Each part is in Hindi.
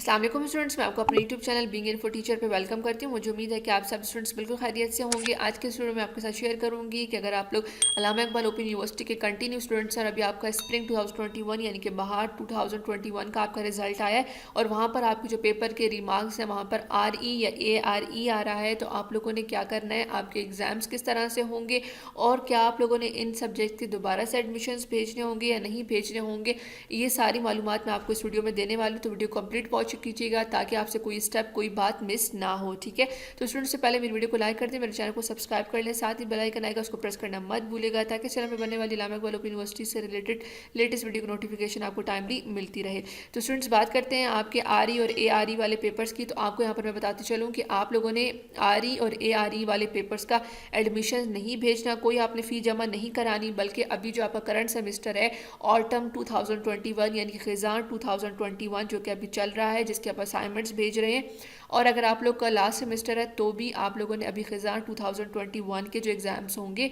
अस्सलाम वालेकुम स्टूडेंट्स, मैं आपको अपने YouTube channel being info teacher पे वेलकम करती हूँ। मुझे उम्मीद है कि आप सब स्टूडेंट्स बिल्कुल खैरियत से होंगे। आज के वीडियो में आपके साथ शेयर करूँगी कि अगर आप लोग अल्लामा इकबाल ओपन यूनिवर्सिटी के कंटिन्यू स्टूडेंट्स हैं और अभी आपका स्प्रिंग 2021 यानी कि बहार 2021 का आपका रिजल्ट आया है और वहाँ पर आपके जो पेपर के रिमार्क्स हैं वहाँ पर RE या ARE आ रहा है, तो आप लोगों ने क्या करना है, आपके एग्ज़ाम्स किस तरह से होंगे और क्या आप लोगों ने इन सब्जेक्ट के दोबारा से एडमिशन्स भेजने होंगे या नहीं भेजने होंगे, ये सारी मालूमात मैं आपको इस वीडियो में देने वाली हूँ। तो वीडियो कंप्लीट वॉच कीजिएगा ताकि आपसे कोई स्टेप कोई बात मिस ना हो। ठीक है, तो स्टूडेंट्स से पहले मेरी वीडियो को लाइक कर दें, मेरे चैनल को सब्सक्राइब कर लें, साथ ही बेल आइकन आएगा उसको प्रेस करना मत भूलेगा ताकि चैनल में बनने वाली अल्लामा इकबाल ओपन यूनिवर्सिटी से रिलेटेड लेटेस्ट वीडियो की नोटिफिकेशन आपको टाइमली मिलती रहे। तो स्टूडेंट्स बात करते हैं आपके RE और ARE वाले पेपर्स की। तो आपको यहाँ पर मैं बताती चलूँ कि आप लोगों ने RE और ARE वाले पेपर्स का एडमिशन नहीं भेजना, कोई आपने फ़ी जमा नहीं करानी, बल्कि अभी जो आपका करंट सेमेस्टर है ऑटम 2021 यानी कि खिज़ान 2021 जो कि अभी चल रहा है, जिसके आप असाइनमेंट्स भेज रहे हैं, और अगर आप लोग का लास्ट सेमेस्टर है तो भी आप लोगों ने अभी खिज़ान 2021 के जो एग्ज़ाम्स होंगे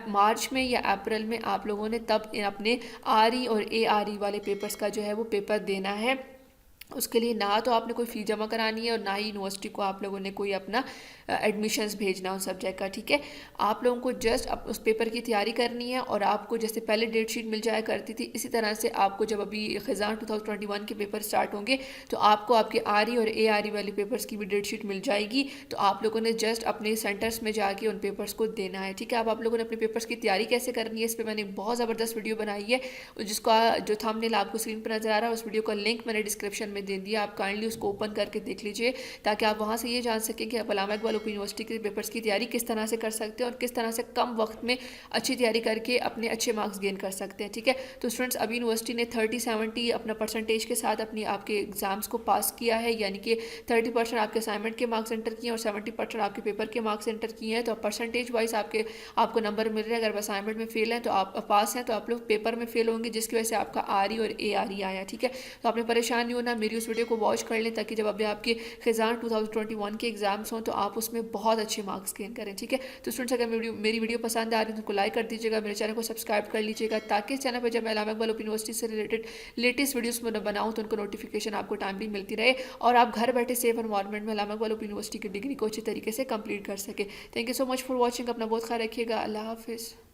मार्च में या अप्रैल में आप लोगों ने तब अपने RE और ARE वाले पेपर्स का जो है वो पेपर देना है। उसके लिए ना तो आपने कोई फ़ी जमा करानी है और ना ही यूनिवर्सिटी को आप लोगों ने कोई अपना एडमिशन्स भेजना उस सब्जेक्ट का। ठीक है, आप लोगों को जस्ट उस पेपर की तैयारी करनी है और आपको जैसे पहले डेट शीट मिल जाया करती थी, इसी तरह से आपको जब अभी खिज़ान 2021 के पेपर स्टार्ट होंगे तो आपको आपके RE और ARE वाले पेपर्स की भी डेट शीट मिल जाएगी। तो आप लोगों ने जस्ट अपने सेंटर्स में जाके उन पेपर्स को देना है। ठीक है, अब आप लोगों ने अपने पेपर्स की तैयारी कैसे करनी है, इस पर मैंने बहुत ज़बरदस्त वीडियो बनाई है, जिसका जो थंबनेल आपको स्क्रीन पर नज़र आ रहा है उस वीडियो का लिंक मैंने डिस्क्रिप्शन में दे दिया। आप काइंडली उसको ओपन करके देख लीजिए ताकि आप वहाँ से ये जान सकें कि आप अल्लामा इकबाल ओपन यूनिवर्सिटी के पेपर्स की तैयारी किस तरह से कर सकते हैं और किस तरह से कम वक्त में अच्छी तैयारी करके अपने अच्छे मार्क्स गेन कर सकते हैं। ठीक है, तो स्टूडेंट्स अभी यूनिवर्सिटी ने 30-70 अपना परसेंटेज के साथ अपनी आपके एग्जाम्स को पास किया है, यानी कि 30% आपके असाइनमेंट के मार्क्स एंटर किए और 70% आपके पेपर के मार्क्स एंटर किए हैं। तो परसेंटेज वाइज आपको नंबर मिल रहे हैं। अगर असाइनमेंट में फेल हैं तो आप पास हैं, तो आप लोग पेपर में फेल होंगे, जिसकी वजह से आपका RE और ARE आया। ठीक है, तो आपने परेशान नहीं होना, मेरी उस वीडियो को वॉच कर लें ताकि जब अभी आपके खिज़ान 2021 के एग्जाम्स हों तो आप उसमें बहुत अच्छे मार्क्स गेन करें। ठीक है, तो स्टूडेंट्स अगर मेरी वीडियो पसंद आ रही है तो उनको लाइक कर दीजिएगा, मेरे चैनल को सब्सक्राइब कर लीजिएगा ताकि इस चैनल पर जब मैं अल्लामा इकबाल ओपन यूनिवर्सिटी से रिलेटेड लेटेस्ट वीडियोस में बनाऊँ तो उनको नोटिफिकेशन आपको टाइमली मिलती रहे और आप घर बैठे सेफ एनवायरनमेंट में अल्लामा इकबाल ओपन यूनिवर्सिटी की डिग्री को अच्छी तरीके से कंप्लीट कर सके। Thank you so much for watching. अपना बहुत ख्याल रखिएगा। अल्लाह हाफिज़।